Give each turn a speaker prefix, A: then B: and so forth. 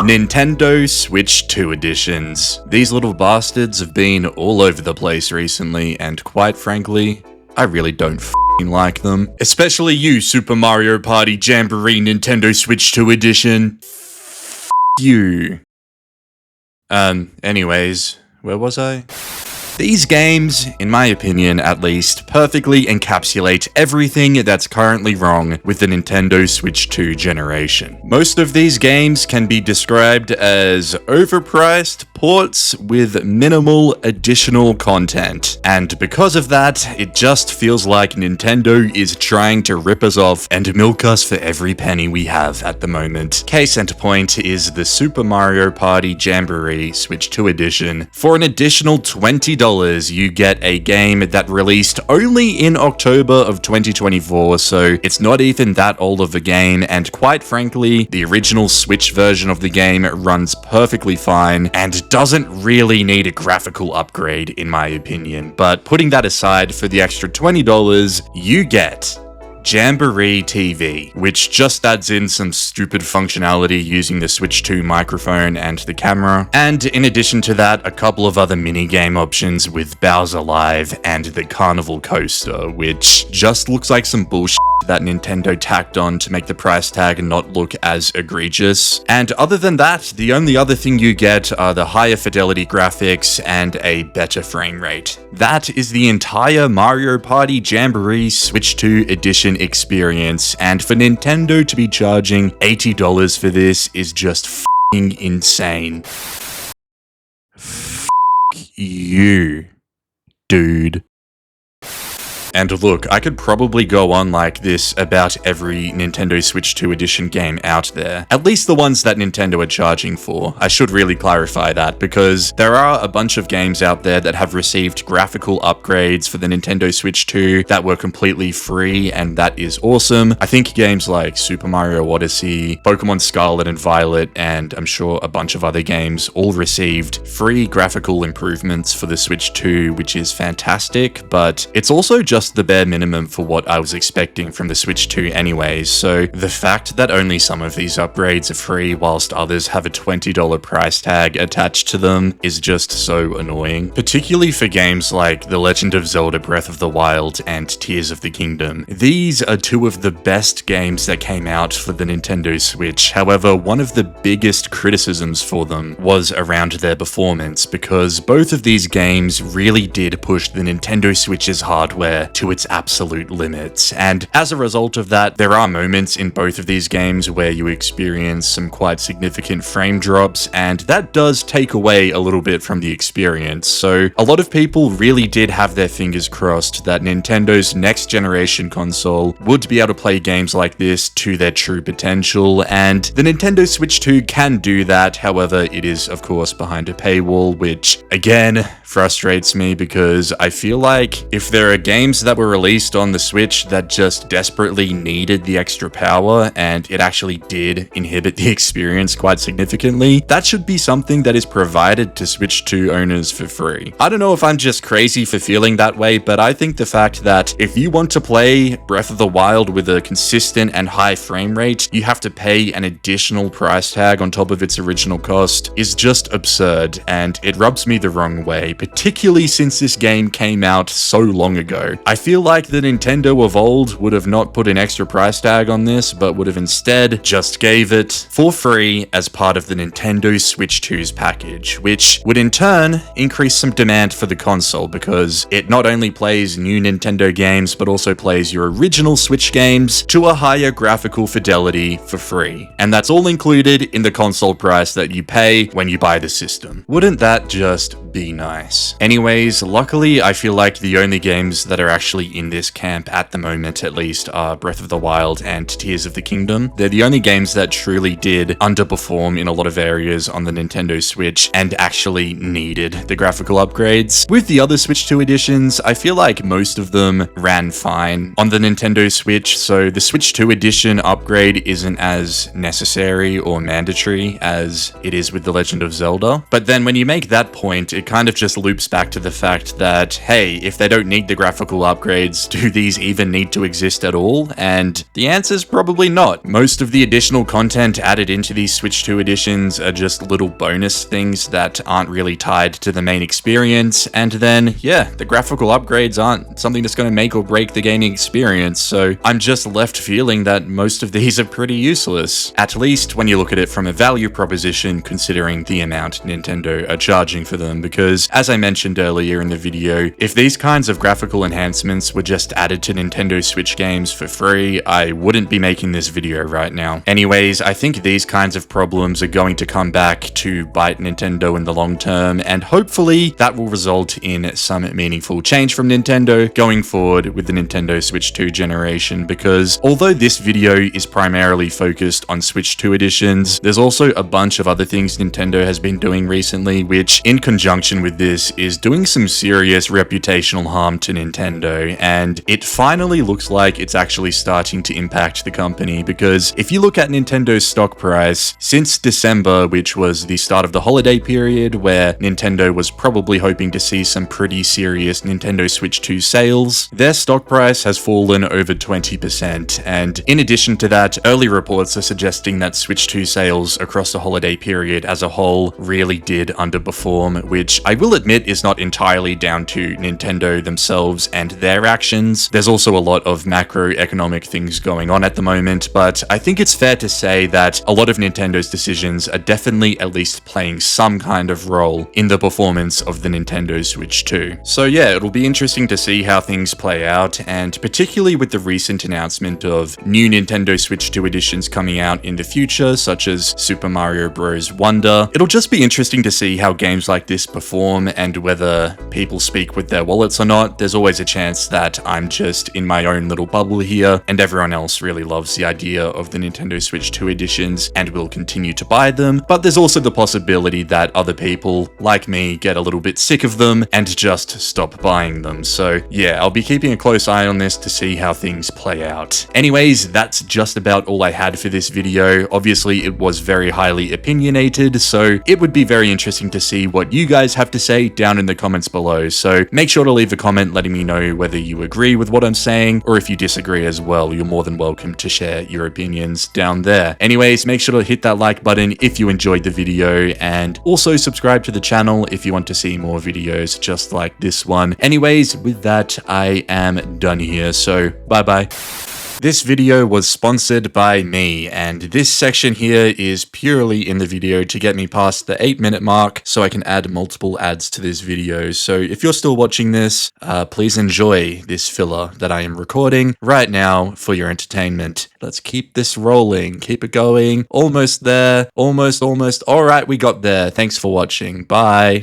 A: Nintendo Switch 2 editions. These little bastards have been all over the place recently, and quite frankly, I really don't f***ing like them. Especially you, Super Mario Party Jamboree Nintendo Switch 2 edition. F*** you. Anyways, where was I? These games, in my opinion at least, perfectly encapsulate everything that's currently wrong with the Nintendo Switch 2 generation. Most of these games can be described as overpriced ports with minimal additional content, and because of that, it just feels like Nintendo is trying to rip us off and milk us for every penny we have at the moment. Case in point is the Super Mario Party Jamboree Switch 2 edition. For an additional $20, you get a game that released only in October of 2024, so it's not even that old of a game, and quite frankly, the original Switch version of the game runs perfectly fine and doesn't really need a graphical upgrade in my opinion. But putting that aside, for the extra $20, you get Jamboree TV, which just adds in some stupid functionality using the Switch 2 microphone and the camera, and in addition to that, a couple of other mini-game options with Bowser Live and the Carnival Coaster, which just looks like some bullshit that Nintendo tacked on to make the price tag not look as egregious. And other than that, the only other thing you get are the higher fidelity graphics and a better frame rate. That is the entire Mario Party Jamboree Switch 2 edition experience, and for Nintendo to be charging $80 for this is just f***ing insane. F*** you, dude. And look, I could probably go on like this about every Nintendo Switch 2 edition game out there. At least the ones that Nintendo are charging for. I should really clarify that, because there are a bunch of games out there that have received graphical upgrades for the Nintendo Switch 2 that were completely free, and that is awesome. I think games like Super Mario Odyssey, Pokemon Scarlet and Violet, and I'm sure a bunch of other games all received free graphical improvements for the Switch 2, which is fantastic, but it's also just the bare minimum for what I was expecting from the Switch 2 anyways, so the fact that only some of these upgrades are free whilst others have a $20 price tag attached to them is just so annoying, particularly for games like The Legend of Zelda Breath of the Wild and Tears of the Kingdom. These are two of the best games that came out for the Nintendo Switch. However, one of the biggest criticisms for them was around their performance, because both of these games really did push the Nintendo Switch's hardware to its absolute limits, and as a result of that, there are moments in both of these games where you experience some quite significant frame drops, and that does take away a little bit from the experience. So a lot of people really did have their fingers crossed that Nintendo's next generation console would be able to play games like this to their true potential, and the Nintendo Switch 2 can do that. However, it is of course behind a paywall, which again frustrates me, because I feel like if there are games that were released on the Switch that just desperately needed the extra power, and it actually did inhibit the experience quite significantly, that should be something that is provided to Switch 2 owners for free. I don't know if I'm just crazy for feeling that way, but I think the fact that if you want to play Breath of the Wild with a consistent and high frame rate, you have to pay an additional price tag on top of its original cost is just absurd, and it rubs me the wrong way, particularly since this game came out so long ago. I feel like the Nintendo of old would have not put an extra price tag on this, but would have instead just gave it for free as part of the Nintendo Switch 2's package, which would in turn increase some demand for the console, because it not only plays new Nintendo games, but also plays your original Switch games to a higher graphical fidelity for free. And that's all included in the console price that you pay when you buy the system. Wouldn't that just be nice? Anyways, luckily I feel like the only games that are actually in this camp at the moment at least are Breath of the Wild and Tears of the Kingdom. They're the only games that truly did underperform in a lot of areas on the Nintendo Switch and actually needed the graphical upgrades. With the other Switch 2 editions, I feel like most of them ran fine on the Nintendo Switch, so the Switch 2 edition upgrade isn't as necessary or mandatory as it is with The Legend of Zelda. But then when you make that point, it kind of just loops back to the fact that, hey, if they don't need the graphical upgrades, do these even need to exist at all? And the answer is probably not. Most of the additional content added into these Switch 2 editions are just little bonus things that aren't really tied to the main experience, and then, yeah, the graphical upgrades aren't something that's going to make or break the gaming experience, so I'm just left feeling that most of these are pretty useless, at least when you look at it from a value proposition considering the amount Nintendo are charging for them, because as I mentioned earlier in the video, if these kinds of graphical enhancements were just added to Nintendo Switch games for free, I wouldn't be making this video right now. Anyways, I think these kinds of problems are going to come back to bite Nintendo in the long term, and hopefully that will result in some meaningful change from Nintendo going forward with the Nintendo Switch 2 generation, because although this video is primarily focused on Switch 2 editions, there's also a bunch of other things Nintendo has been doing recently, which in conjunction with this is doing some serious reputational harm to Nintendo, and it finally looks like it's actually starting to impact the company, because if you look at Nintendo's stock price since December, which was the start of the holiday period where Nintendo was probably hoping to see some pretty serious Nintendo Switch 2 sales, their stock price has fallen over 20%, and in addition to that, early reports are suggesting that Switch 2 sales across the holiday period as a whole really did underperform, which I will admit is not entirely down to Nintendo themselves and their actions. There's also a lot of macroeconomic things going on at the moment, but I think it's fair to say that a lot of Nintendo's decisions are definitely at least playing some kind of role in the performance of the Nintendo Switch 2. So yeah, it'll be interesting to see how things play out, and particularly with the recent announcement of new Nintendo Switch 2 editions coming out in the future, such as Super Mario Bros. Wonder, it'll just be interesting to see how games like this perform and whether people speak with their wallets or not. There's always a chance that I'm just in my own little bubble here, and everyone else really loves the idea of the Nintendo Switch 2 editions and will continue to buy them, but there's also the possibility that other people, like me, get a little bit sick of them and just stop buying them. So yeah, I'll be keeping a close eye on this to see how things play out. Anyways, that's just about all I had for this video. Obviously, it was very highly opinionated, so it would be very interesting to see what you guys have to say down in the comments below. So make sure to leave a comment letting me know whether you agree with what I'm saying, or if you disagree as well. You're more than welcome to share your opinions down there. Anyways, make sure to hit that like button if you enjoyed the video, and also subscribe to the channel if you want to see more videos just like this one. Anyways, with that, I am done here, so bye bye. This video was sponsored by me, and this section here is purely in the video to get me past the 8-minute mark so I can add multiple ads to this video. So if you're still watching this, please enjoy this filler that I am recording right now for your entertainment. Let's keep this rolling, keep it going. Almost there, almost. All right, we got there. Thanks for watching. Bye.